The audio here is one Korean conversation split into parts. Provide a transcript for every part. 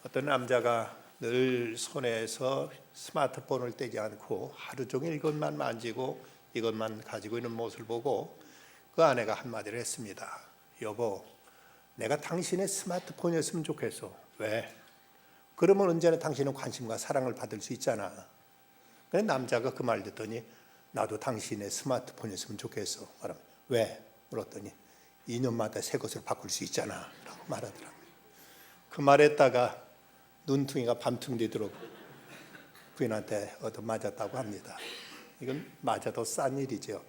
어떤 남자가 늘 손에서 스마트폰을 떼지 않고 하루 종일 이것만 만지고 이것만 가지고 있는 모습을 보고 그 아내가 한마디를 했습니다. 여보, 내가 당신의 스마트폰이었으면 좋겠어. 왜? 그러면 언제나 당신은 관심과 사랑을 받을 수 있잖아. 근데 남자가 그 말 듣더니 나도 당신의 스마트폰이었으면 좋겠어. 그러면 왜? 물었더니 2년마다 새 것을 바꿀 수 있잖아 라고 말하더라고요. 그 말했다가 눈퉁이가 밤퉁되도록 부인한테 얻어 맞았다고 합니다. 이건 맞아도 싼 일이죠.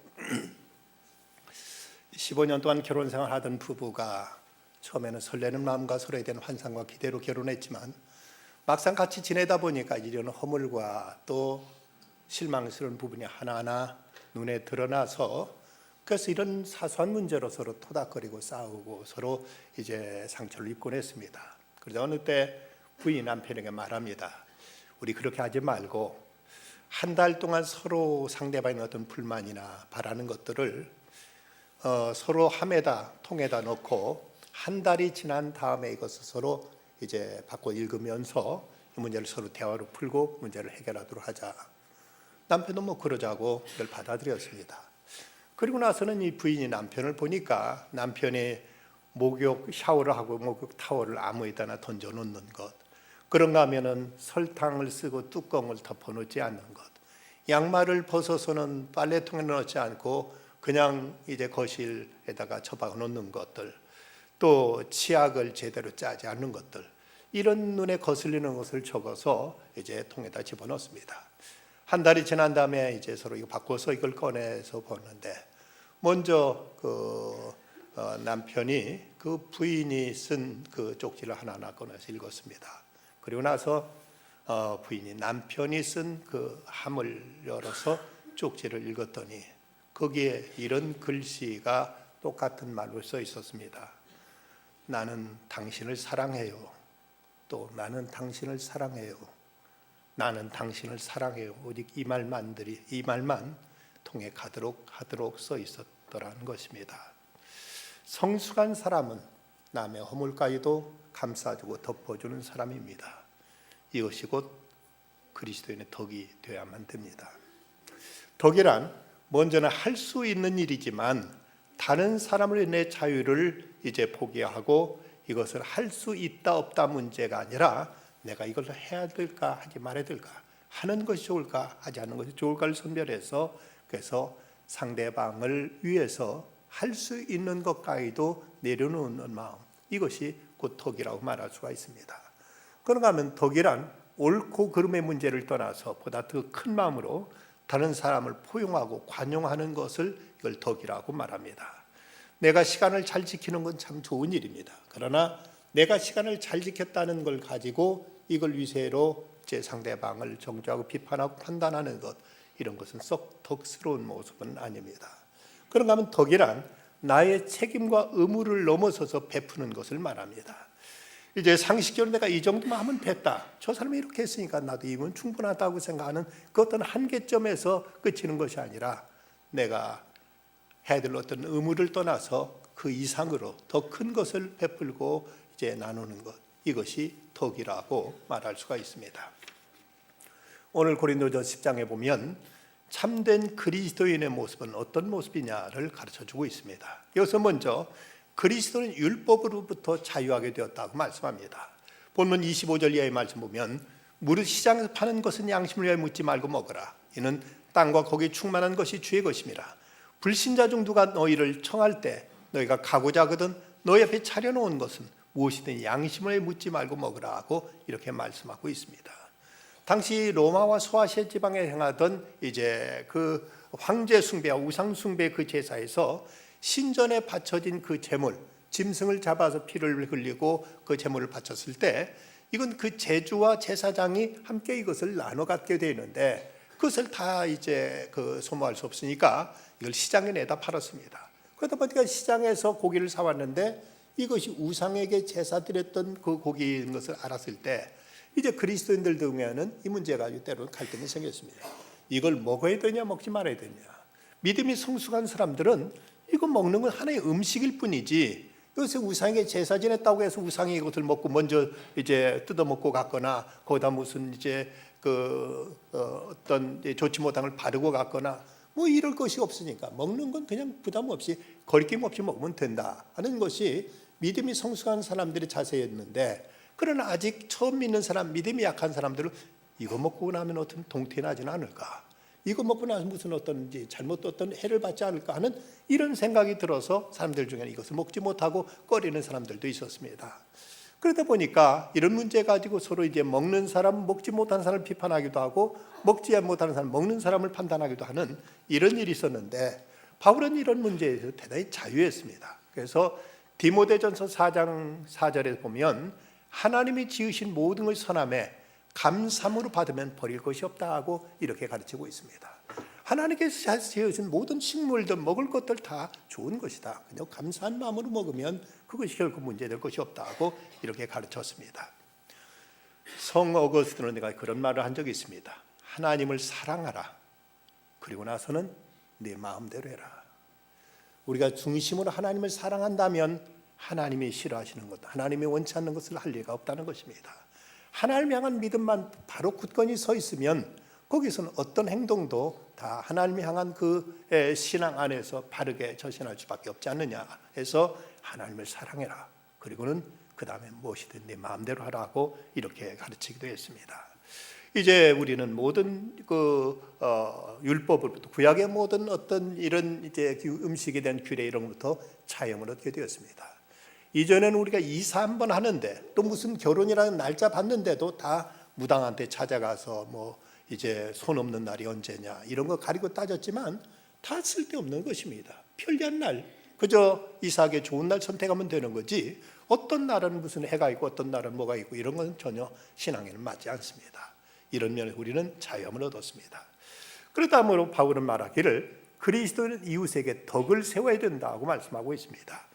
15년 동안 결혼 생활하던 부부가 처음에는 설레는 마음과 서로에 대한 환상과 기대로 결혼했지만 막상 같이 지내다 보니까 이런 허물과 또 실망스러운 부분이 하나하나 눈에 드러나서 그래서 이런 사소한 문제로 서로 토닥거리고 싸우고 서로 이제 상처를 입곤 했습니다. 그러다 어느 때 부인 남편에게 말합니다. 우리 그렇게 하지 말고 한 달 동안 서로 상대방의 어떤 불만이나 바라는 것들을 서로 함에다 통에다 넣고 한 달이 지난 다음에 이것을 서로 이제 바꿔 읽으면서 이 문제를 서로 대화로 풀고 문제를 해결하도록 하자. 남편도 뭐 그러자고 그걸 받아들였습니다. 그리고 나서는 이 부인이 남편을 보니까 남편이 목욕 샤워를 하고 목욕 타월을 아무에다나 던져 놓는 것, 그런가 하면은 설탕을 쓰고 뚜껑을 덮어 놓지 않는 것, 양말을 벗어서는 빨래통에 넣지 않고 그냥 이제 거실에다가 처박아 놓는 것들, 또 치약을 제대로 짜지 않는 것들, 이런 눈에 거슬리는 것을 적어서 이제 통에다 집어넣습니다. 한 달이 지난 다음에 이제 서로 이거 바꿔서 이걸 꺼내서 보는데 먼저 남편이 그 부인이 쓴 그 쪽지를 하나하나 꺼내서 읽었습니다. 그리고 나서 부인이 남편이 쓴 그 함을 열어서 쪽지를 읽었더니 거기에 이런 글씨가 똑같은 말로 써 있었습니다. 나는 당신을 사랑해요. 또 나는 당신을 사랑해요. 나는 당신을 사랑해요. 오직 이 말만 통해 가도록 하도록 써 있었더라는 것입니다. 성숙한 사람은 남의 허물까지도 감싸주고 덮어주는 사람입니다. 이것이 곧 그리스도인의 덕이 되어야만 됩니다. 덕이란 먼저는 할 수 있는 일이지만 다른 사람을 내 자유를 이제 포기하고 이것을 할 수 있다 없다 문제가 아니라 내가 이걸 해야 될까 하지 말아야 될까, 하는 것이 좋을까 하지 않는 것이 좋을까를 선별해서 그래서 상대방을 위해서 할 수 있는 것까지도 내려놓는 마음, 이것이 곧 덕이라고 말할 수가 있습니다. 그런가 하면 덕이란 옳고 그름의 문제를 떠나서 보다 더 큰 마음으로 다른 사람을 포용하고 관용하는 것을 이걸 덕이라고 말합니다. 내가 시간을 잘 지키는 건 참 좋은 일입니다. 그러나 내가 시간을 잘 지켰다는 걸 가지고 이걸 위세로 제 상대방을 정죄하고 비판하고 판단하는 것, 이런 것은 썩 덕스러운 모습은 아닙니다. 그런가 하면 덕이란 나의 책임과 의무를 넘어서서 베푸는 것을 말합니다. 이제 상식적으로 내가 이 정도만 하면 됐다, 저 사람이 이렇게 했으니까 나도 이건 충분하다고 생각하는 그 어떤 한계점에서 그치는 것이 아니라 내가 해야 될 어떤 의무를 떠나서 그 이상으로 더 큰 것을 베풀고 이제 나누는 것, 이것이 덕이라고 말할 수가 있습니다. 오늘 고린도전 10장에 보면 참된 그리스도인의 모습은 어떤 모습이냐를 가르쳐주고 있습니다. 여기서 먼저 그리스도는 율법으로부터 자유하게 되었다고 말씀합니다. 본문 25절 이하의 말씀 보면 무릇 시장에서 파는 것은 양심을 위하여 묻지 말고 먹으라. 이는 땅과 거기에 충만한 것이 주의 것임이라. 불신자 중 누가 너희를 청할 때 너희가 가고자 하거든 너희 앞에 차려놓은 것은 무엇이든 양심을 묻지 말고 먹으라 하고 이렇게 말씀하고 있습니다. 당시 로마와 소아시아 지방에 행하던 이제 그 황제 숭배와 우상 숭배 그 제사에서 신전에 바쳐진 그 제물, 짐승을 잡아서 피를 흘리고 그 제물을 바쳤을 때 이건 그 제주와 제사장이 함께 이것을 나눠 갖게 되는데 그것을 다 이제 그 소모할 수 없으니까 이걸 시장에 내다 팔았습니다. 그러다 보니까 시장에서 고기를 사왔는데 이것이 우상에게 제사 드렸던 그 고기인 것을 알았을 때 이제 그리스도인들 중에는 이 문제가 때로는 갈등이 생겼습니다. 이걸 먹어야 되냐 먹지 말아야 되냐. 믿음이 성숙한 사람들은 이거 먹는 건 하나의 음식일 뿐이지 요새 우상에게 제사 지냈다고 해서 우상이 이것을 먹고 먼저 이제 뜯어먹고 갔거나 거기다 무슨 이제 어떤 좋지 못한 걸 바르고 갔거나 뭐 이럴 것이 없으니까 먹는 건 그냥 부담 없이 거리낌 없이 먹으면 된다 하는 것이 믿음이 성숙한 사람들의 자세였는데, 그러나 아직 처음 믿는 사람, 믿음이 약한 사람들은 이거 먹고 나면 어떤 동태나지는 않을까, 이거 먹고 나서 무슨 어떤 잘못 어떤 해를 받지 않을까 하는 이런 생각이 들어서 사람들 중에는 이것을 먹지 못하고 꺼리는 사람들도 있었습니다. 그러다 보니까 이런 문제 가지고 서로 이제 먹는 사람, 먹지 못하는 사람을 비판하기도 하고 먹지 못하는 사람, 먹는 사람을 판단하기도 하는 이런 일이 있었는데, 바울은 이런 문제에서 대단히 자유했습니다. 그래서 디모데전서 4장 4절에 보면 하나님이 지으신 모든 것이 선함에 감사함으로 받으면 버릴 것이 없다 하고 이렇게 가르치고 있습니다. 하나님께서 지으신 모든 식물들, 먹을 것들 다 좋은 것이다. 그냥 감사한 마음으로 먹으면 그것이 결코 문제될 것이 없다 하고 이렇게 가르쳤습니다. 성 어거스틴은 내가 그런 말을 한 적이 있습니다. 하나님을 사랑하라. 그리고 나서는 네 마음대로 해라. 우리가 중심으로 하나님을 사랑한다면 하나님이 싫어하시는 것, 하나님이 원치 않는 것을 할 리가 없다는 것입니다. 하나님 향한 믿음만 바로 굳건히 서 있으면 거기서는 어떤 행동도 다 하나님 향한 그 신앙 안에서 바르게 전신할 수밖에 없지 않느냐 해서 하나님을 사랑해라. 그리고는 그 다음에 무엇이든 네 마음대로 하라고 이렇게 가르치기도 했습니다. 이제 우리는 모든 율법으로부터 구약의 모든 어떤 이런 이제 음식에 대한 규례 이런 것부터 차용을 얻게 되었습니다. 이전에는 우리가 이사 한번 하는데 또 무슨 결혼이라는 날짜 받는데도 다 무당한테 찾아가서 뭐 이제 손 없는 날이 언제냐 이런 거 가리고 따졌지만 다 쓸데없는 것입니다. 편리한 날, 그저 이사하기 좋은 날 선택하면 되는 거지 어떤 날은 무슨 해가 있고 어떤 날은 뭐가 있고 이런 건 전혀 신앙에는 맞지 않습니다. 이런 면에서 우리는 자유함을 얻었습니다. 그렇다므로 바울은 말하기를 그리스도는 이웃에게 덕을 세워야 된다고 말씀하고 있습니다.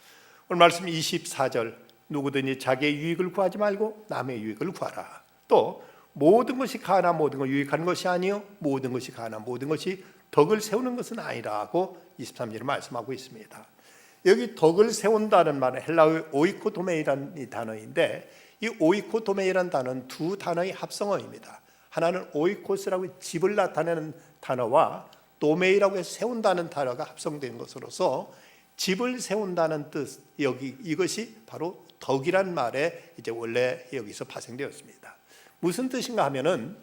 오늘 말씀 24절, 누구든지 자기의 유익을 구하지 말고 남의 유익을 구하라. 또 모든 것이 가나 모든 것 유익한 것이 아니요 모든 것이 가나 모든 것이 덕을 세우는 것은 아니라고 23절에 말씀하고 있습니다. 여기 덕을 세운다는 말은 헬라어의 오이코도메이라는 이 단어인데, 이 오이코도메이라는 단어는 두 단어의 합성어입니다. 하나는 오이코스라고 집을 나타내는 단어와 도메이라고 해서 세운다는 단어가 합성된 것으로서 집을 세운다는 뜻, 여기 이것이 바로 덕이란 말에 이제 원래 여기서 파생되었습니다. 무슨 뜻인가 하면은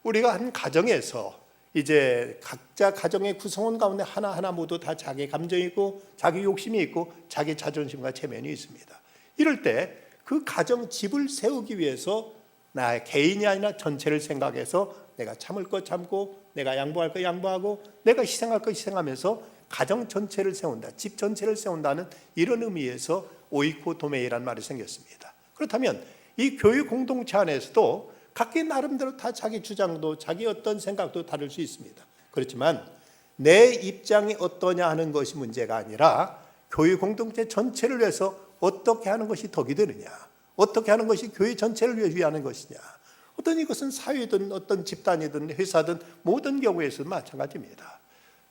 우리가 한 가정에서 이제 각자 가정의 구성원 가운데 하나하나 모두 다 자기 감정이 있고 자기 욕심이 있고 자기 자존심과 체면이 있습니다. 이럴 때 그 가정 집을 세우기 위해서 나의 개인이 아니라 전체를 생각해서 내가 참을 것 참고 내가 양보할 것 양보하고 내가 희생할 것 희생하면서 가정 전체를 세운다, 집 전체를 세운다는 이런 의미에서 오이코도메이라는 말이 생겼습니다. 그렇다면 이 교회 공동체 안에서도 각기 나름대로 다 자기 주장도 자기 어떤 생각도 다를 수 있습니다. 그렇지만 내 입장이 어떠냐 하는 것이 문제가 아니라 교회 공동체 전체를 위해서 어떻게 하는 것이 덕이 되느냐, 어떻게 하는 것이 교회 전체를 위하는 것이냐, 어떤 이것은 사회든 어떤 집단이든 회사든 모든 경우에서 마찬가지입니다.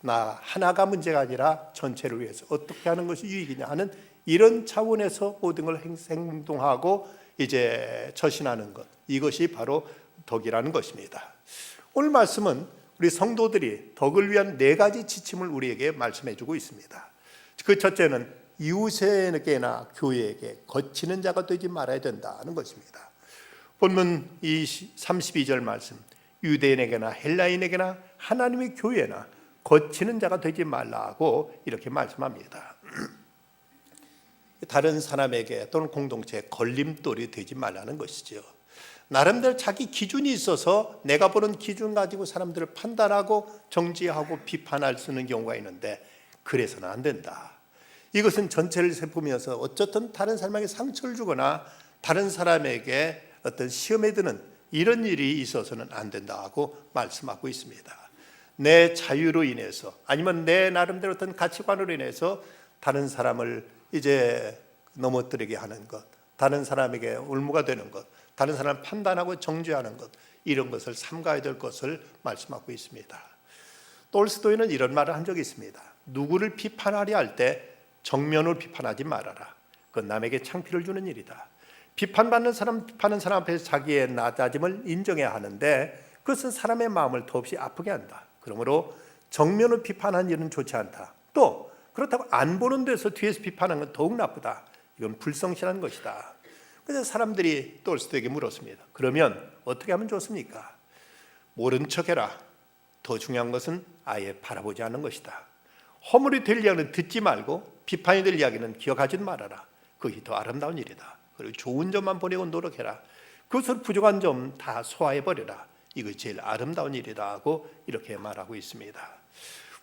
나 하나가 문제가 아니라 전체를 위해서 어떻게 하는 것이 유익이냐 하는 이런 차원에서 모든 걸 행동하고 이제 처신하는 것, 이것이 바로 덕이라는 것입니다. 오늘 말씀은 우리 성도들이 덕을 위한 네 가지 지침을 우리에게 말씀해 주고 있습니다. 그 첫째는 이웃에게나 교회에게 거치는 자가 되지 말아야 된다는 것입니다. 본문 32절 말씀, 유대인에게나 헬라인에게나 하나님의 교회나 거치는 자가 되지 말라고 이렇게 말씀합니다. 다른 사람에게 또는 공동체에 걸림돌이 되지 말라는 것이죠. 나름대로 자기 기준이 있어서 내가 보는 기준 가지고 사람들을 판단하고 정지하고 비판할 수 있는 경우가 있는데 그래서는 안 된다. 이것은 전체를 살피면서 어쨌든 다른 사람에게 상처를 주거나 다른 사람에게 어떤 시험에 드는 이런 일이 있어서는 안 된다고 말씀하고 있습니다. 내 자유로 인해서 아니면 내 나름대로 어떤 가치관으로 인해서 다른 사람을 이제 넘어뜨리게 하는 것, 다른 사람에게 올무가 되는 것, 다른 사람을 판단하고 정죄하는 것, 이런 것을 삼가야 될 것을 말씀하고 있습니다. 톨스토이는 이런 말을 한 적이 있습니다. 누구를 비판하려 할 때 정면으로 비판하지 말아라. 그건 남에게 창피를 주는 일이다. 비판받는 사람, 비판하는 사람 앞에서 자기의 낮아짐을 인정해야 하는데 그것은 사람의 마음을 더없이 아프게 한다. 그러므로 정면을 비판하는 일은 좋지 않다. 또 그렇다고 안 보는 데서 뒤에서 비판하는 건 더욱 나쁘다. 이건 불성실한 것이다. 그래서 사람들이 톨스토이에게 물었습니다. 그러면 어떻게 하면 좋습니까? 모른 척해라. 더 중요한 것은 아예 바라보지 않는 것이다. 허물이 될 이야기는 듣지 말고 비판이 될 이야기는 기억하지 말아라. 그것이 더 아름다운 일이다. 그리고 좋은 점만 보려고 노력해라. 그것을 부족한 점 다 소화해버려라. 이것이 제일 아름다운 일이다 하고 이렇게 말하고 있습니다.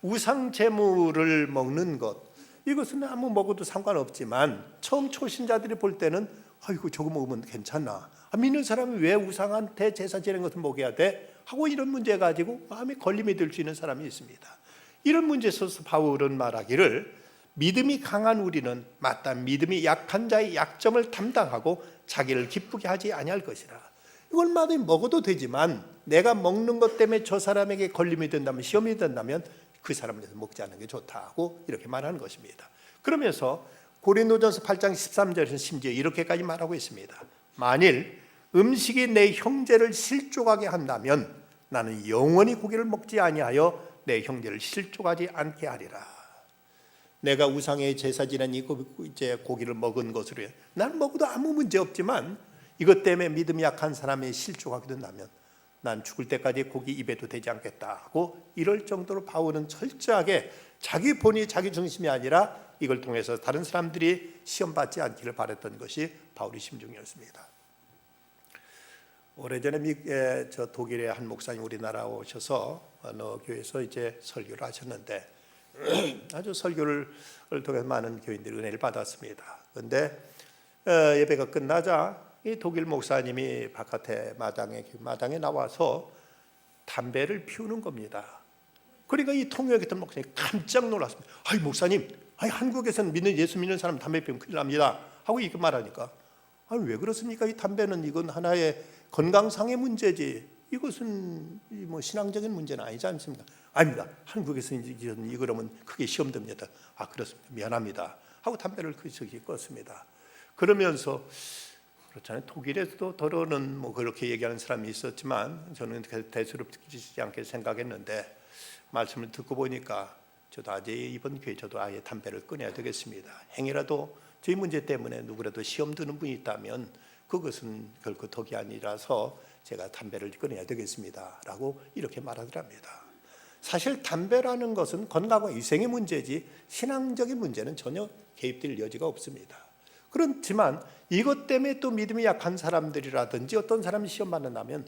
우상 제물을 먹는 것, 이것은 아무 먹어도 상관없지만 처음 초신자들이 볼 때는 아이고 저거 먹으면 괜찮나, 믿는 사람이 왜 우상한테 제사 지내는 것을 먹여야 돼? 하고 이런 문제 가지고 마음에 걸림이 들 수 있는 사람이 있습니다. 이런 문제에 있어서 바울은 말하기를 믿음이 강한 우리는 마땅 믿음이 약한 자의 약점을 담당하고 자기를 기쁘게 하지 아니할 것이라. 이걸 마땅히 먹어도 되지만 내가 먹는 것 때문에 저 사람에게 걸림이 된다면, 시험이 된다면 그 사람을 위해서 먹지 않는 게 좋다고 이렇게 말하는 것입니다. 그러면서 고린도전서 8장 13절에서 심지어 이렇게까지 말하고 있습니다. 만일 음식이 내 형제를 실족하게 한다면 나는 영원히 고기를 먹지 아니하여 내 형제를 실족하지 않게 하리라. 내가 우상의 제사 지낸 이 고기를 먹은 것으로 난 먹어도 아무 문제 없지만 이것 때문에 믿음이 약한 사람이 실족하게 된다면 난 죽을 때까지 고기 입에도 되지 않겠다 하고 이럴 정도로 바울은 철저하게 자기 본의 자기 중심이 아니라 이걸 통해서 다른 사람들이 시험받지 않기를 바랬던 것이 바울의 심중이었습니다. 오래전에 저 독일의 한 목사님 우리나라 오셔서 어느 교회에서 이제 설교를 하셨는데 아주 설교를 통해서 많은 교인들이 은혜를 받았습니다. 그런데 예배가 끝나자 이 독일 목사님이 바깥에 마당에 나와서 담배를 피우는 겁니다. 그러니까 이 통역에 있던 목사님이 깜짝 놀랐습니다. 아이 목사님, 한국에서는 예수 믿는 사람 담배 피우면 큰일 납니다 하고 이렇게 말하니까, 아니 왜 그렇습니까? 이 담배는 이건 하나의 건강상의 문제지 이것은 뭐 신앙적인 문제는 아니지 않습니까? 아닙니다. 한국에서 이거라면 크게 시험됩니다. 아 그렇습니다. 미안합니다 하고 담배를 껐습니다. 그러면서 그렇잖아요. 독일에서도 더러는 뭐 그렇게 얘기하는 사람이 있었지만 저는 대수롭지 않게 생각했는데 말씀을 듣고 보니까 저도 아직 이번 교회 저도 아예 담배를 끊어야 되겠습니다. 행여라도 저희 문제 때문에 누구라도 시험 드는 분이 있다면 그것은 결코 덕이 아니라서 제가 담배를 끊어야 되겠습니다 라고 이렇게 말하더랍니다. 사실 담배라는 것은 건강과 위생의 문제지 신앙적인 문제는 전혀 개입될 여지가 없습니다. 그렇지만 이것 때문에 또 믿음이 약한 사람들이라든지 어떤 사람이 시험 받는다면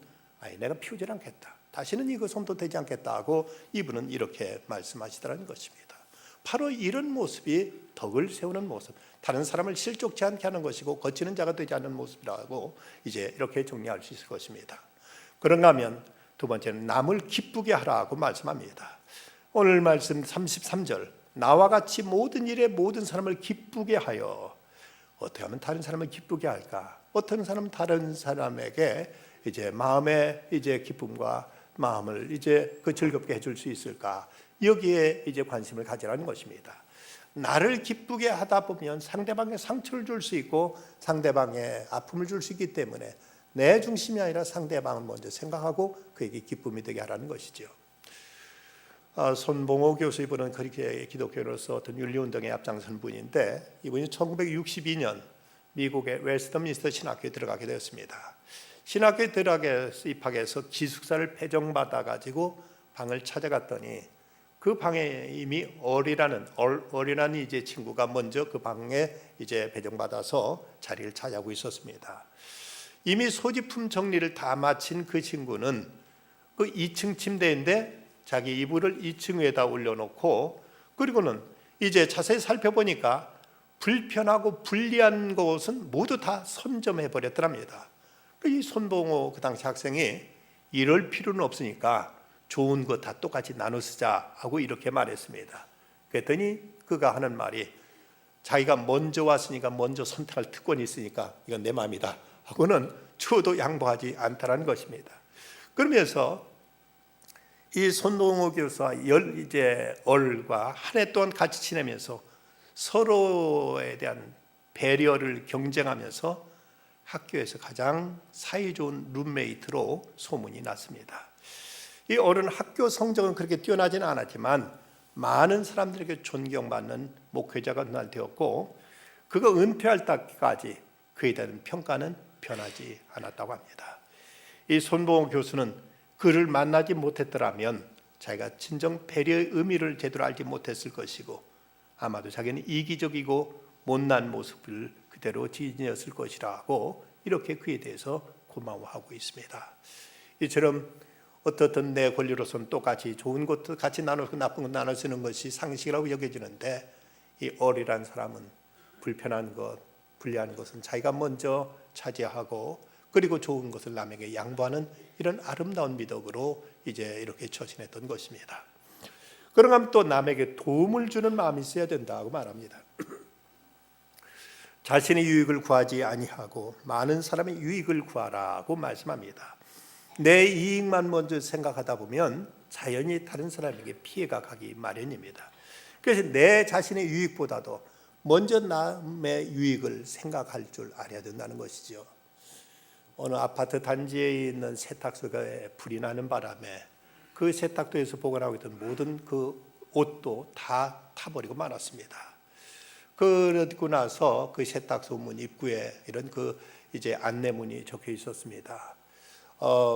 내가 피우지 않겠다, 다시는 이거 손도 대지 않겠다 하고 이분은 이렇게 말씀하시더라는 것입니다. 바로 이런 모습이 덕을 세우는 모습, 다른 사람을 실족치 않게 하는 것이고 거치는 자가 되지 않는 모습이라고 이제 이렇게 정리할 수 있을 것입니다. 그런가 하면 두 번째는 남을 기쁘게 하라고 말씀합니다. 오늘 말씀 33절, 나와 같이 모든 일에 모든 사람을 기쁘게 하여. 어떻게 하면 다른 사람을 기쁘게 할까? 어떤 사람은 다른 사람에게 이제 마음의 이제 기쁨과 마음을 이제 그 즐겁게 해줄 수 있을까? 여기에 이제 관심을 가지라는 것입니다. 나를 기쁘게 하다 보면 상대방에 상처를 줄 수 있고 상대방에 아픔을 줄 수 있기 때문에 내 중심이 아니라 상대방을 먼저 생각하고 그에게 기쁨이 되게 하라는 것이죠. 손봉호 교수, 이분은 그렇게 기독교로서 어떤 윤리운동에 앞장선 분인데 이분이 1962년 미국의 웨스트민스터 신학교에 들어가게 되었습니다. 신학교에 들어가서 입학해서 기숙사를 배정받아 가지고 방을 찾아갔더니 그 방에 이미 어리라는 이제 친구가 먼저 그 방에 이제 배정받아서 자리를 차지하고 있었습니다. 이미 소지품 정리를 다 마친 그 친구는 그 2층 침대인데 자기 이불을 2층 위에다 올려놓고, 그리고는 이제 자세히 살펴보니까 불편하고 불리한 곳은 모두 다 선점해 버렸더랍니다. 이 손봉호 그 당시 학생이 이럴 필요는 없으니까 좋은 거 다 똑같이 나눠 쓰자 하고 이렇게 말했습니다. 그랬더니 그가 하는 말이, 자기가 먼저 왔으니까 먼저 선택할 특권이 있으니까 이건 내 마음이다 하고는 주어도 양보하지 않다라는 것입니다. 그러면서 이 손동호 교수와 이제 얼과 한 해 동안 같이 지내면서 서로에 대한 배려를 경쟁하면서 학교에서 가장 사이좋은 룸메이트로 소문이 났습니다. 이 어른 학교 성적은 그렇게 뛰어나지는 않았지만 많은 사람들에게 존경받는 목회자가 되었고, 그가 은퇴할 때까지 그에 대한 평가는 변하지 않았다고 합니다. 이 손보홍 교수는 그를 만나지 못했더라면 자기가 진정 배려의 의미를 제대로 알지 못했을 것이고, 아마도 자기는 이기적이고 못난 모습을 그대로 지녔을 것이라고 이렇게 그에 대해서 고마워하고 있습니다. 이처럼 어떻든 내 권리로서는 똑같이 좋은 것도 같이 나누고 나쁜 것 나눠 쓰는 것이 상식이라고 여겨지는데, 이 어리란 사람은 불편한 것, 불리한 것은 자기가 먼저 차지하고 그리고 좋은 것을 남에게 양보하는 이런 아름다운 미덕으로 이제 이렇게 처신했던 것입니다. 그런가 하면 또 남에게 도움을 주는 마음이 있어야 된다고 말합니다. 자신의 유익을 구하지 아니하고 많은 사람의 유익을 구하라고 말씀합니다. 내 이익만 먼저 생각하다 보면 자연히 다른 사람에게 피해가 가기 마련입니다. 그래서 내 자신의 유익보다도 먼저 남의 유익을 생각할 줄 알아야 된다는 것이죠. 어느 아파트 단지에 있는 세탁소에 불이 나는 바람에 그 세탁소에서 보관하고 있던 모든 그 옷도 다 타버리고 말았습니다. 그러고 나서 그 세탁소 문 입구에 이런 그 이제 안내문이 적혀 있었습니다.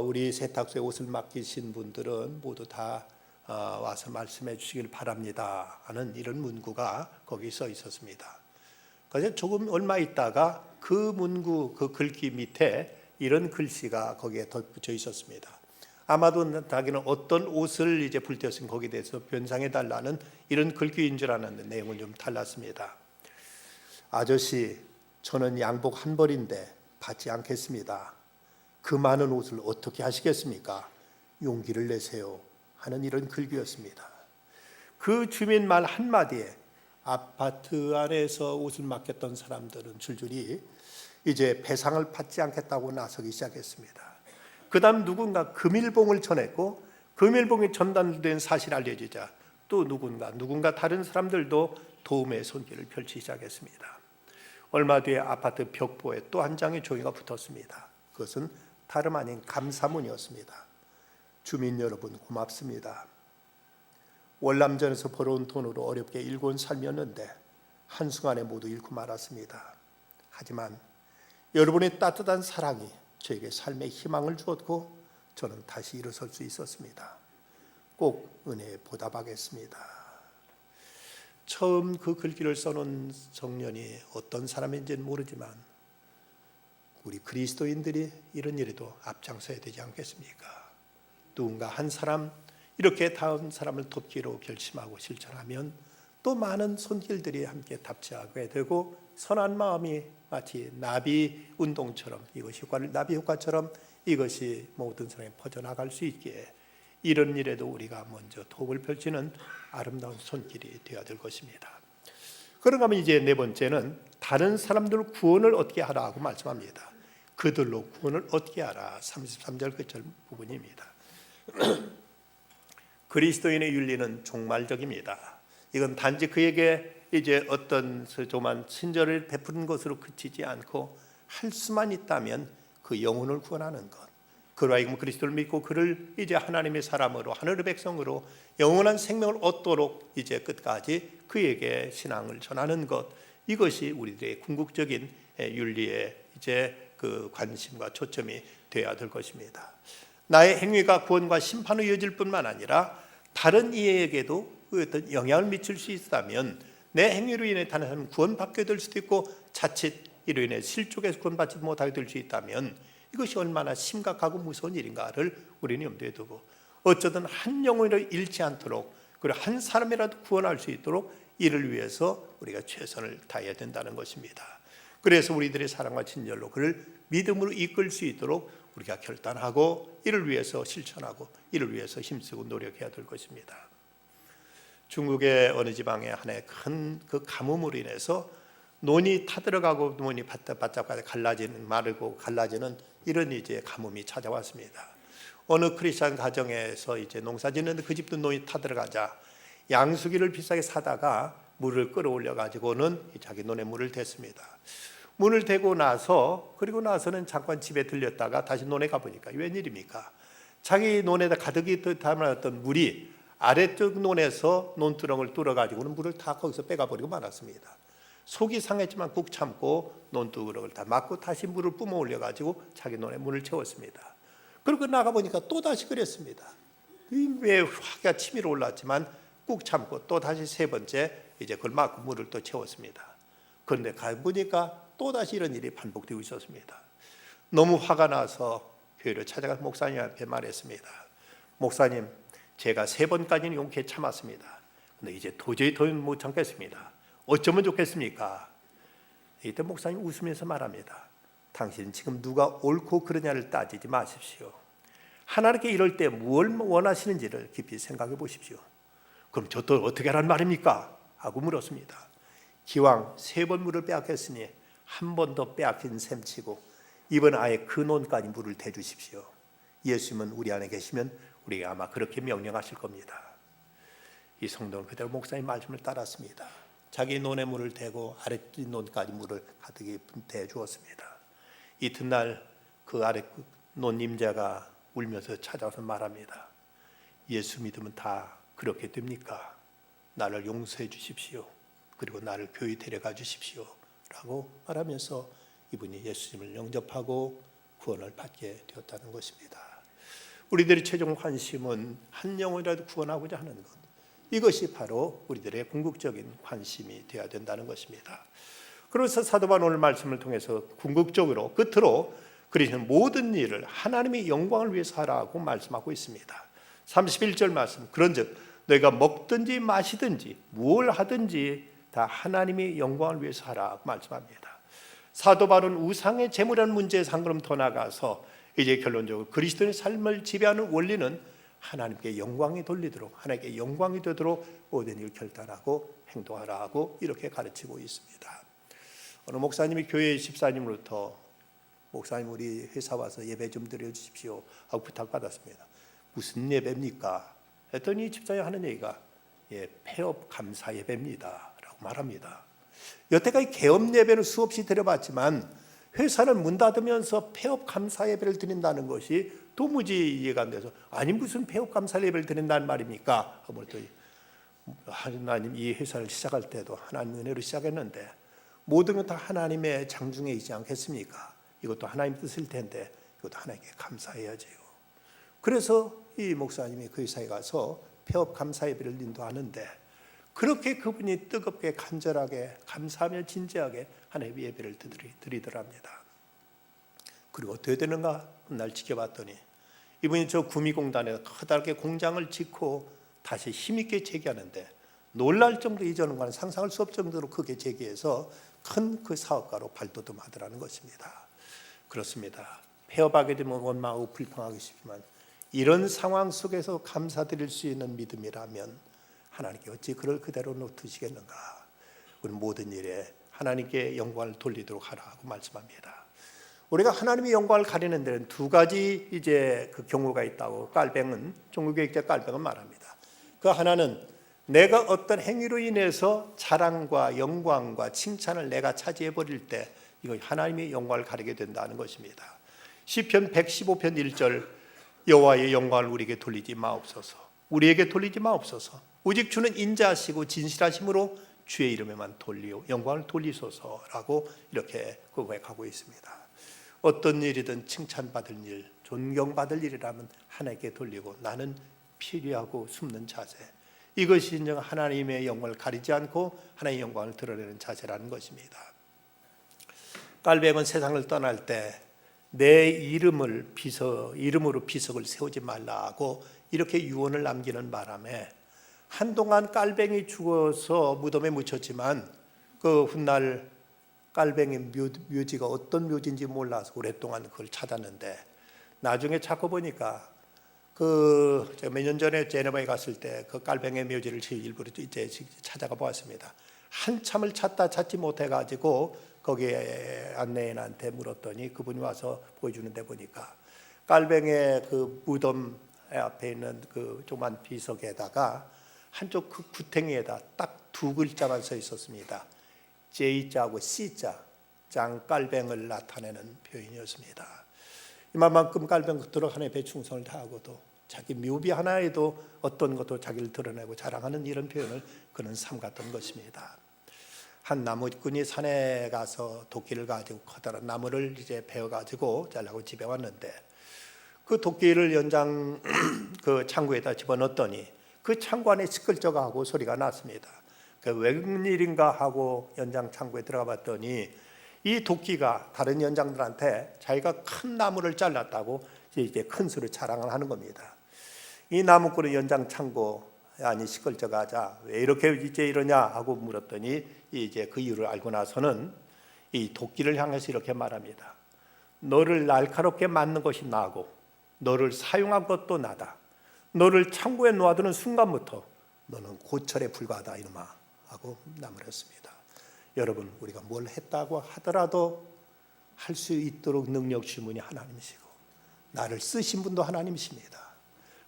우리 세탁소에 옷을 맡기신 분들은 모두 다 와서 말씀해 주시길 바랍니다 하는 이런 문구가 거기 써 있었습니다. 그래서 조금 얼마 있다가 그 문구 그 글귀 밑에 이런 글씨가 거기에 덧붙여 있었습니다. 아마도 자기는 어떤 옷을 이제 불태웠으면 거기에 대해서 변상해 달라는 이런 글귀인 줄 알았는데 내용은 좀 달랐습니다. 아저씨, 저는 양복 한 벌인데 받지 않겠습니다. 그 많은 옷을 어떻게 하시겠습니까? 용기를 내세요 하는 이런 글귀였습니다. 그 주민 말 한마디에 아파트 안에서 옷을 맡겼던 사람들은 줄줄이 이제 배상을 받지 않겠다고 나서기 시작했습니다. 그 다음 누군가 금일봉을 전했고, 금일봉이 전달된 사실을 알려지자 또 누군가 다른 사람들도 도움의 손길을 펼치기 시작했습니다. 얼마 뒤에 아파트 벽보에 또 한 장의 종이가 붙었습니다. 그것은 다름 아닌 감사문이었습니다. 주민 여러분 고맙습니다. 월남전에서 벌어온 돈으로 어렵게 일궈온 삶이었는데 한순간에 모두 잃고 말았습니다. 하지만 여러분의 따뜻한 사랑이 저에게 삶의 희망을 주었고 저는 다시 일어설 수 있었습니다. 꼭 은혜에 보답하겠습니다. 처음 그 글귀를 써놓은 청년이 어떤 사람인지는 모르지만 우리 그리스도인들이 이런 일에도 앞장서야 되지 않겠습니까? 누군가 한 사람 이렇게 다음 사람을 돕기로 결심하고 실천하면 또 많은 손길들이 함께 답지하게 되고 선한 마음이 마치 나비 운동처럼 나비 효과처럼 이것이 모든 사람에 퍼져나갈 수 있기에 이런 일에도 우리가 먼저 도움을 펼치는 아름다운 손길이 되어야 될 것입니다. 그런가 하면 이제 네 번째는 다른 사람들 구원을 얻게 하라고 말씀합니다. 그들로 구원을 얻게 하라. 33절 끝절 부분입니다. 그리스도인의 윤리는 종말적입니다. 이건 단지 그에게 이제 어떤 조만 친절을 베푸는 것으로 그치지 않고 할 수만 있다면 그 영혼을 구원하는 것. 그로 하여금 그리스도를 믿고 그를 이제 하나님의 사람으로 하늘의 백성으로 영원한 생명을 얻도록 이제 끝까지 그에게 신앙을 전하는 것. 이것이 우리들의 궁극적인 윤리의 이제 그 관심과 초점이 되어야 될 것입니다. 나의 행위가 구원과 심판을 이어질 뿐만 아니라 다른 이에게도 어떤 영향을 미칠 수 있다면 내 행위로 인해 다른 사람은 구원받게 될 수도 있고 자칫 이로 인해 실족해서 구원받지 못하게 될 수 있다면 이것이 얼마나 심각하고 무서운 일인가를 우리는 염두에 두고 어쩌든 한 영혼이라도 잃지 않도록 그리고 한 사람이라도 구원할 수 있도록 이를 위해서 우리가 최선을 다해야 된다는 것입니다. 그래서 우리들의 사랑과 친절로 그를 믿음으로 이끌 수 있도록 우리가 결단하고 이를 위해서 실천하고 이를 위해서 힘쓰고 노력해야 될 것입니다. 중국의 어느 지방에 한 해 큰 그 가뭄으로 인해서 논이 타들어가고 논이 바짝 갈라지는 마르고 갈라지는 이런 이제 가뭄이 찾아왔습니다. 어느 크리스천 가정에서 이제 농사짓는데 그 집도 논이 타들어가자 양수기를 비싸게 사다가 물을 끌어올려 가지고는 자기 논에 물을 댔습니다. 문을 대고 나서 그리고 나서는 잠깐 집에 들렸다가 다시 논에 가보니까 웬일입니까? 자기 논에다 가득히 담아놨던 물이 아래쪽 논에서 논두렁을 뚫어가지고는 물을 다 거기서 빼가버리고 말았습니다. 속이 상했지만 꾹 참고 논두렁을 다 막고 다시 물을 뿜어 올려가지고 자기 논에 물을 채웠습니다. 그리고 나가보니까 또다시 그랬습니다. 왜 화가 치밀어 올랐지만 꾹 참고 또 다시 세 번째 이제 그걸 막고 물을 또 채웠습니다. 그런데 가보니까 또다시 이런 일이 반복되고 있었습니다. 너무 화가 나서 교회를 찾아가서 목사님 앞에 말했습니다. 목사님, 제가 세 번까지는 용케 참았습니다. 근데 이제 도저히 더 못 참겠습니다. 어쩌면 좋겠습니까? 이때 목사님 웃으면서 말합니다. 당신 지금 누가 옳고 그르냐를 따지지 마십시오. 하나님께 이럴 때 뭘 원하시는지를 깊이 생각해 보십시오. 그럼 저 또 어떻게 하란 말입니까? 하고 물었습니다. 기왕 세 번 물을 빼앗겼으니 한 번 더 빼앗긴 셈치고 이번 아예 그 논까지 물을 대주십시오. 예수님은 우리 안에 계시면 우리가 아마 그렇게 명령하실 겁니다. 이 성도는 그대로 목사님 말씀을 따랐습니다. 자기 논에 물을 대고 아랫 논까지 물을 가득히 대주었습니다. 이튿날 그 아랫 논 임자가 울면서 찾아와서 말합니다. 예수 믿으면 다 그렇게 됩니까? 나를 용서해 주십시오. 그리고 나를 교회 데려가 주십시오. 라고 말하면서 이분이 예수님을 영접하고 구원을 받게 되었다는 것입니다. 우리들의 최종 관심은 한 영혼이라도 구원하고자 하는 것. 이것이 바로 우리들의 궁극적인 관심이 되어야 된다는 것입니다. 그래서 사도 바울은 오늘 말씀을 통해서 궁극적으로 끝으로 그리스도는 모든 일을 하나님의 영광을 위해서 하라고 말씀하고 있습니다. 31절 말씀, 그런즉 너희가 먹든지 마시든지 무엇을 하든지 다 하나님의 영광을 위해서 하라고 말씀합니다. 사도 바울은 우상의 제물이라는 문제에서 한 걸음 더 나가서 이제 결론적으로 그리스도의 삶을 지배하는 원리는 하나님께 영광이 돌리도록, 하나님께 영광이 되도록 모든 일을 결단하고 행동하라고 이렇게 가르치고 있습니다. 어느 목사님이 교회 집사님으로부터 목사님 우리 회사 와서 예배 좀 드려주십시오 하고 부탁받았습니다. 무슨 예배입니까? 했더니 집사님 하는 얘기가 폐업 감사 예배입니다 라고 말합니다. 여태까지 개업 예배는 수없이 드려봤지만 회사는 문 닫으면서 폐업 감사 예배를 드린다는 것이 도무지 이해가 안 돼서 아니 무슨 폐업 감사 예배를 드린다는 말입니까? 하더니 하나님 이 회사를 시작할 때도 하나님 은혜로 시작했는데 모든 건 다 하나님의 장중에 있지 않겠습니까? 이것도 하나님 뜻일 텐데 이것도 하나님께 감사해야지요. 그래서 이 목사님이 그 회사에 가서 폐업 감사 예배를 인도하는데 그렇게 그분이 뜨겁게 간절하게 감사하며 진지하게 하나님의 예배를 드리더랍니다. 그리고 어떻게 되는가 날 지켜봤더니 이분이 저 구미공단에 커다랗게 공장을 짓고 다시 힘있게 재개하는데 놀랄 정도 이전과는 상상할 수 없을 정도로 크게 재개해서 큰 그 사업가로 발돋움하더라는 것입니다. 그렇습니다. 폐업하게 되면 원망하고 불평하기 쉽지만 이런 상황 속에서 감사드릴 수 있는 믿음이라면 하나님께 어찌 그를 그대로 놓두시겠는가. 우리 모든 일에 하나님께 영광을 돌리도록 하라고 말씀합니다. 우리가 하나님의 영광을 가리는 데는 두 가지 이제 그 경우가 있다고 깔뱅은 종교개혁자 깔뱅은 말합니다. 그 하나는 내가 어떤 행위로 인해서 자랑과 영광과 칭찬을 내가 차지해 버릴 때 이거 하나님의 영광을 가리게 된다는 것입니다. 시편 115편 1절 여호와의 영광을 우리에게 돌리지 마옵소서. 우리에게 돌리지 마옵소서. 오직 주는 인자하시고 진실하심으로 주의 이름에만 돌리오 영광을 돌리소서라고 이렇게 고백하고 있습니다. 어떤 일이든 칭찬받을 일, 존경받을 일이라면 하나님께 돌리고 나는 피리하고 숨는 자세. 이것이 인정 하나님의 영광을 가리지 않고 하나님의 영광을 드러내는 자세라는 것입니다. 깔뱅은 세상을 떠날 때 내 이름으로 비석을 세우지 말라고 이렇게 유언을 남기는 바람에 한동안 깔뱅이 죽어서 무덤에 묻혔지만 그 훗날 깔뱅이 묘지가 어떤 묘지인지 몰라서 오랫동안 그걸 찾았는데 나중에 찾고 보니까 제가 몇 년 전에 제네바에 갔을 때 그 깔뱅이 묘지를 일부러 이제 찾아가 보았습니다. 한참을 찾지 못해 가지고 거기에 안내인한테 물었더니 그분이 와서 보여주는데 보니까 깔뱅의 그 무덤 앞에 있는 그 조그만 비석에다가 한쪽 그 구탱이에다 딱 두 글자만 써 있었습니다. J자하고 C자, 장깔뱅을 나타내는 표현이었습니다. 이만큼 깔병들어 하나의 배충성을 다하고도 자기 묘비 하나에도 어떤 것도 자기를 드러내고 자랑하는 이런 표현을 그는 삼갔던 것입니다. 한 나무꾼이 산에 가서 도끼를 가지고 커다란 나무를 이제 베어 가지고 잘라고 집에 왔는데 그 도끼를 연장 그 창고에다 집어넣었더니 그 창고 안에 시끌적하고 소리가 났습니다. 그 웬일인가 하고 연장 창고에 들어가 봤더니 이 도끼가 다른 연장들한테 자기가 큰 나무를 잘랐다고 이제 큰 소리 자랑을 하는 겁니다. 이 나무꾼은 연장 창고 아니 시끌적하자 왜 이렇게 이제 이러냐 하고 물었더니 이제 그 이유를 알고 나서는 이 도끼를 향해서 이렇게 말합니다. 너를 날카롭게 맞는 것이 나고 너를 사용한 것도 나다. 너를 창고에 놓아두는 순간부터 너는 고철에 불과하다 이놈아 하고 나무랬습니다. 여러분 우리가 뭘 했다고 하더라도 할 수 있도록 능력 주신 분이 하나님이시고 나를 쓰신 분도 하나님이십니다.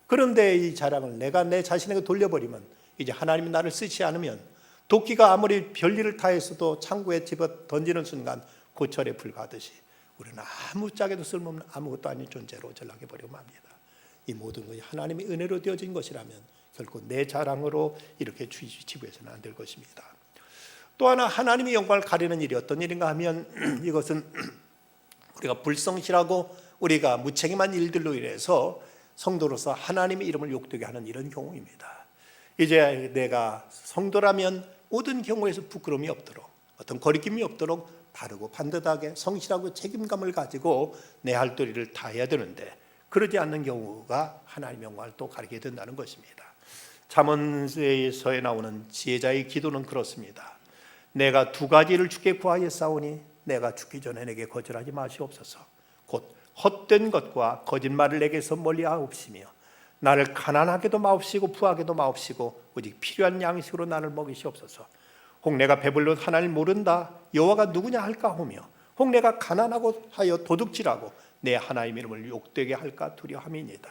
그런데 이 자랑을 내가 내 자신에게 돌려버리면 이제 하나님이 나를 쓰지 않으면 도끼가 아무리 별일을 다 했어도 창고에 집어 던지는 순간 고철에 불과하듯이 우리는 아무짝에도 쓸모없는 아무것도 아닌 존재로 전락해버리고 맙니다. 이 모든 것이 하나님의 은혜로 되어진 것이라면 결코 내 자랑으로 이렇게 지부해서는 안 될 것입니다. 또 하나 하나님의 영광을 가리는 일이 어떤 일인가 하면 이것은 우리가 불성실하고 우리가 무책임한 일들로 인해서 성도로서 하나님의 이름을 욕되게 하는 이런 경우입니다. 이제 내가 성도라면 모든 경우에서 부끄러움이 없도록 어떤 거리낌이 없도록 바르고 반듯하게 성실하고 책임감을 가지고 내 할 도리를 다 해야 되는데 그러지 않는 경우가 하나님의 영광을 또 가리게 된다는 것입니다. 잠언서에 나오는 지혜자의 기도는 그렇습니다. 내가 두 가지를 주께 구하였사오니 내가 죽기 전에 내게 거절하지 마시옵소서. 곧 헛된 것과 거짓말을 내게서 멀리하옵시며 나를 가난하게도 마옵시고 부하게도 마옵시고 오직 필요한 양식으로 나를 먹이시옵소서. 혹 내가 배불러 하나님을 모른다 여호와가 누구냐 할까 하며 혹 내가 가난하고 하여 도둑질하고 내 하나님 이름을 욕되게 할까 두려함이니이다.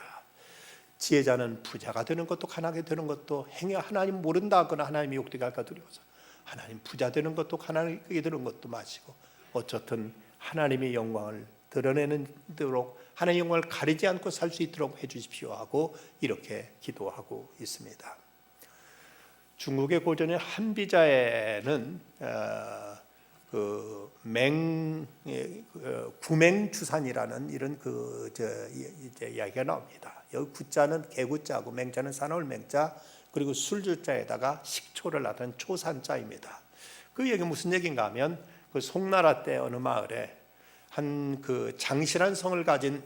지혜자는 부자가 되는 것도 가난하게 되는 것도 행여 하나님 모른다 하거나 하나님이 욕되게 할까 두려워서 하나님 부자 되는 것도 가난하게 되는 것도 마시고 어쨌든 하나님의 영광을 드러내는 도록 하나님의 영광을 가리지 않고 살 수 있도록 해주십시오 하고 이렇게 기도하고 있습니다. 중국의 고전의 한비자에는 구맹주산이라는 이런 이제 이야기가 나옵니다. 여기 구자는 개구자고 맹자는 사나울 맹자 그리고 술주자에다가 식초를 나타낸 초산자입니다. 그 얘기 무슨 얘기인가 하면 그 송나라 때 어느 마을에 한 그 장실한 성을 가진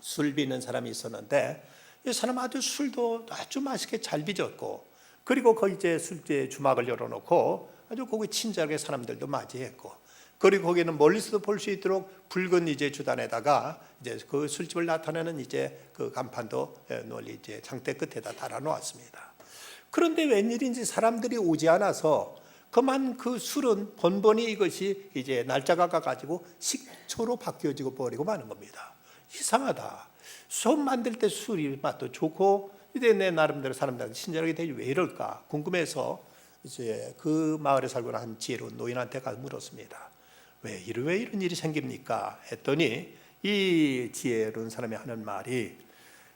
술 빚는 사람이 있었는데 이 사람 아주 술도 아주 맛있게 잘 빚었고 그리고 거기 이제 술집에 주막을 열어놓고 아주 거기 친절하게 사람들도 맞이했고 그리고 거기는 멀리서도 볼 수 있도록 붉은 이제 주단에다가 이제 그 술집을 나타내는 이제 그 간판도 널리 이제 장대 끝에다 달아 놓았습니다. 그런데 웬일인지 사람들이 오지 않아서 그만 그 술은 번번이 이것이 이제 날짜가 가가지고 식초로 바뀌어지고 버리고 마는 겁니다. 이상하다. 술 만들 때 술이 맛도 좋고 이제 내 나름대로 사람들한테 친절하게 되지 왜 이럴까 궁금해서 이제 그 마을에 살고 있는 한 지혜로운 노인한테 가서 물었습니다. 왜 이런 일이 생깁니까? 했더니 이 지혜로운 사람이 하는 말이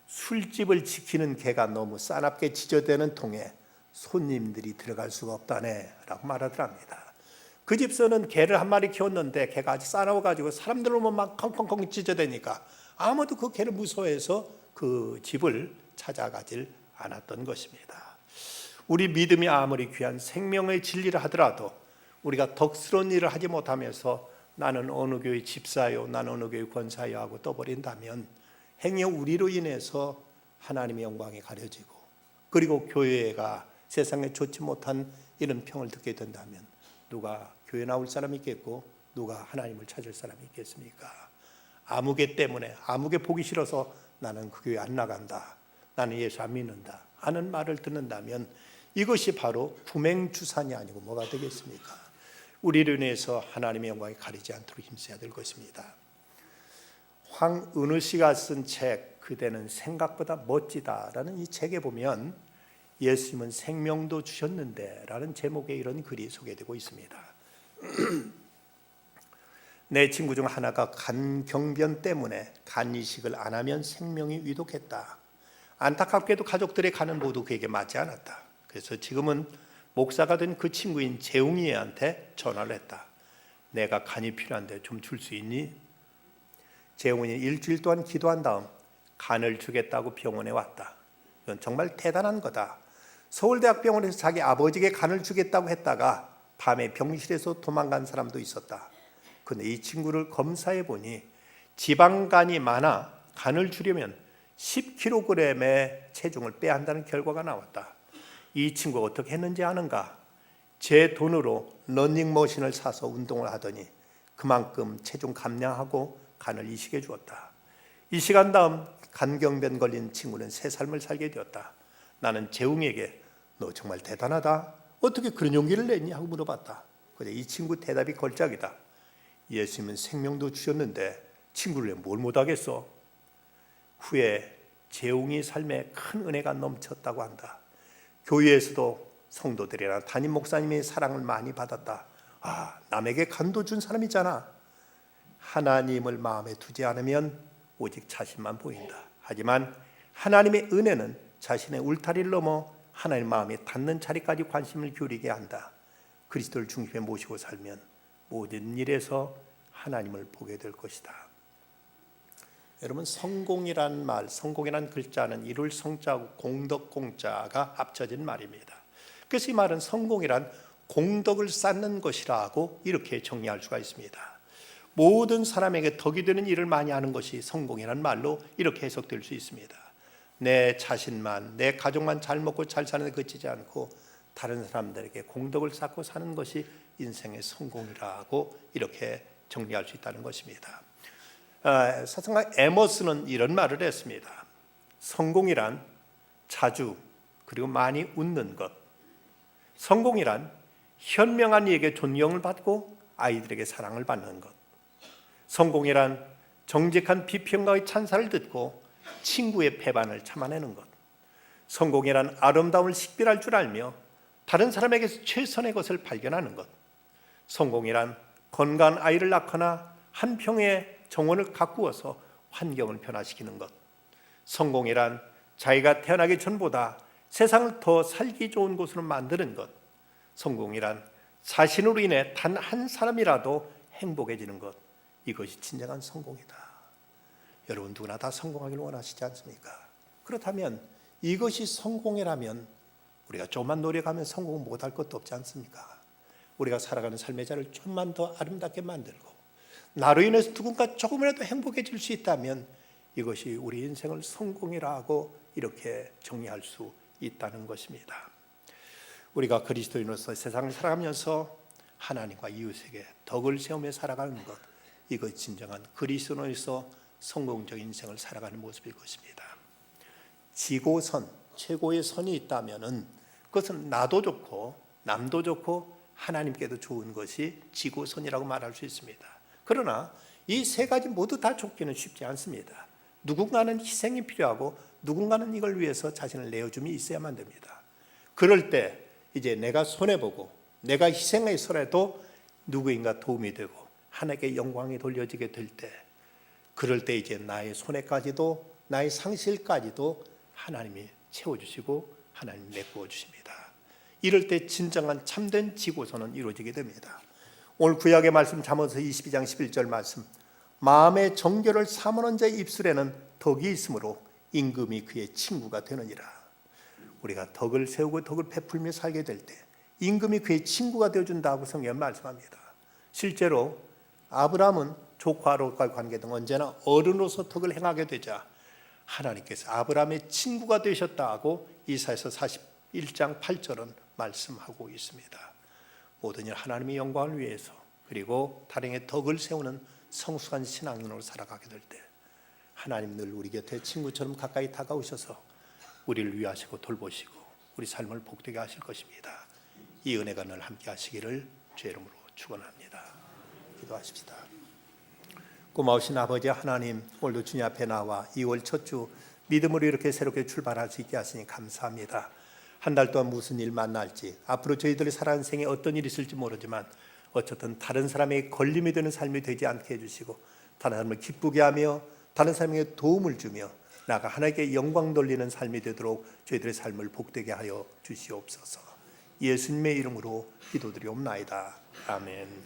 술집을 지키는 개가 너무 싸납게 지저대는 통에 손님들이 들어갈 수가 없다네 라고 말하더랍니다. 그 집서는 개를 한 마리 키웠는데 개가 아주 싸나워가지고 사람들 오면 막 컹컹컹 찢어대니까 아무도 그 개를 무서워해서 그 집을 찾아가질 않았던 것입니다. 우리 믿음이 아무리 귀한 생명의 진리를 하더라도 우리가 덕스러운 일을 하지 못하면서 나는 어느 교회 집사요 나는 어느 교회 권사요 하고 떠버린다면 행여 우리로 인해서 하나님의 영광이 가려지고 그리고 교회가 세상에 좋지 못한 이런 평을 듣게 된다면 누가 교회 나올 사람이 있겠고 누가 하나님을 찾을 사람이 있겠습니까? 아무개 때문에 아무개 보기 싫어서 나는 그 교회 안 나간다 나는 예수 안 믿는다 하는 말을 듣는다면 이것이 바로 구맹주산이 아니고 뭐가 되겠습니까? 우리를 인해서 하나님의 영광이 가리지 않도록 힘써야 될 것입니다. 황은우 씨가 쓴 책 그대는 생각보다 멋지다라는 이 책에 보면 예수님은 생명도 주셨는데 라는 제목의 이런 글이 소개되고 있습니다. 내 친구 중 하나가 간경변 때문에 간 이식을 안 하면 생명이 위독했다. 안타깝게도 가족들의 간은 모두 그에게 맞지 않았다. 그래서 지금은 목사가 된 그 친구인 재웅이한테 전화를 했다. 내가 간이 필요한데 좀 줄 수 있니? 재웅이 일주일 동안 기도한 다음 간을 주겠다고 병원에 왔다. 이건 정말 대단한 거다. 서울대학병원에서 자기 아버지에게 간을 주겠다고 했다가 밤에 병실에서 도망간 사람도 있었다. 근데 이 친구를 검사해 보니 지방간이 많아 간을 주려면 10kg의 체중을 빼야 한다는 결과가 나왔다. 이 친구가 어떻게 했는지 아는가? 제 돈으로 러닝머신을 사서 운동을 하더니 그만큼 체중 감량하고 간을 이식해 주었다. 이식한 다음 간경변 걸린 친구는 새 삶을 살게 되었다. 나는 재웅에게 너 정말 대단하다. 어떻게 그런 용기를 냈니? 하고 물어봤다. 근데 이 친구 대답이 걸작이다. 예수님은 생명도 주셨는데 친구를 왜 뭘 못하겠어? 후에 재웅이 삶에 큰 은혜가 넘쳤다고 한다. 교회에서도 성도들이나 담임 목사님의 사랑을 많이 받았다. 남에게 간도 준 사람이잖아. 하나님을 마음에 두지 않으면 오직 자신만 보인다. 하지만 하나님의 은혜는 자신의 울타리를 넘어 하나님 마음에 닿는 자리까지 관심을 기울이게 한다. 그리스도를 중심에 모시고 살면 모든 일에서 하나님을 보게 될 것이다. 여러분, 성공이란 말, 성공이란 글자는 이룰 성자하고 공덕 공자가 합쳐진 말입니다. 그래서 이 말은 성공이란 공덕을 쌓는 것이라고 이렇게 정리할 수가 있습니다. 모든 사람에게 덕이 되는 일을 많이 하는 것이 성공이란 말로 이렇게 해석될 수 있습니다. 내 자신만, 내 가족만 잘 먹고 잘 사는 데 그치지 않고 다른 사람들에게 공덕을 쌓고 사는 것이 인생의 성공이라고 이렇게 정리할 수 있다는 것입니다. 사상가 에머스는 이런 말을 했습니다. 성공이란 자주 그리고 많이 웃는 것. 성공이란 현명한 이에게 존경을 받고 아이들에게 사랑을 받는 것. 성공이란 정직한 비평가의 찬사를 듣고 친구의 배반을 참아내는 것. 성공이란 아름다움을 식별할 줄 알며 다른 사람에게서 최선의 것을 발견하는 것. 성공이란 건강한 아이를 낳거나 한 평의 정원을 가꾸어서 환경을 변화시키는 것. 성공이란 자기가 태어나기 전보다 세상을 더 살기 좋은 곳으로 만드는 것. 성공이란 자신으로 인해 단 한 사람이라도 행복해지는 것. 이것이 진정한 성공이다. 여러분 누구나 다 성공하기를 원하시지 않습니까? 그렇다면 이것이 성공이라면 우리가 조금만 노력하면 성공 못할 것도 없지 않습니까? 우리가 살아가는 삶의 자리를 좀만 더 아름답게 만들고 나로 인해서 누군가 조금이라도 행복해질 수 있다면 이것이 우리 인생을 성공이라고 이렇게 정리할 수 있다는 것입니다. 우리가 그리스도인으로서 세상을 살아가면서 하나님과 이웃에게 덕을 세우며 살아가는 것, 이것이 진정한 그리스도인으로서 성공적인 인생을 살아가는 모습일 것입니다. 지고선, 최고의 선이 있다면은 그것은 나도 좋고 남도 좋고 하나님께도 좋은 것이 지고선이라고 말할 수 있습니다. 그러나 이 세 가지 모두 다 좋기는 쉽지 않습니다. 누군가는 희생이 필요하고 누군가는 이걸 위해서 자신을 내어줌이 있어야만 됩니다. 그럴 때 이제 내가 손해보고 내가 희생해서라도 누구인가 도움이 되고 하나님께 영광이 돌려지게 될 때, 그럴 때 이제 나의 손해까지도 나의 상실까지도 하나님이 채워주시고 하나님이 메꾸어 주십니다. 이럴 때 진정한 참된 지고선은 이루어지게 됩니다. 오늘 구약의 말씀 잠언서 22장 11절 말씀, 마음의 정결을 삼으는 자의 입술에는 덕이 있으므로 임금이 그의 친구가 되느니라. 우리가 덕을 세우고 덕을 베풀며 살게 될 때 임금이 그의 친구가 되어준다고 성경은 말씀합니다. 실제로 아브라함은 조카로과의 관계 등 언제나 어른으로서 덕을 행하게 되자 하나님께서 아브라함의 친구가 되셨다고 이사야서 41장 8절은 말씀하고 있습니다. 모든 일 하나님의 영광을 위해서 그리고 다른의 덕을 세우는 성숙한 신앙인으로 살아가게 될 때 하나님 늘 우리 곁에 친구처럼 가까이 다가오셔서 우리를 위하시고 돌보시고 우리 삶을 복되게 하실 것입니다. 이 은혜가 늘 함께 하시기를 주의 이름으로 축원합니다. 기도하십시다. 고마우신 아버지 하나님, 오늘도 주님 앞에 나와 2월 첫 주 믿음으로 이렇게 새롭게 출발할 수 있게 하시니 감사합니다. 한 달 동안 무슨 일 만날지, 앞으로 저희들의 살아가는 생에 어떤 일이 있을지 모르지만 어쨌든 다른 사람에게 걸림이 되는 삶이 되지 않게 해주시고 다른 사람을 기쁘게 하며 다른 사람에게 도움을 주며 나아가 하나님께 영광 돌리는 삶이 되도록 저희들의 삶을 복되게 하여 주시옵소서. 예수님의 이름으로 기도드리옵나이다. 아멘.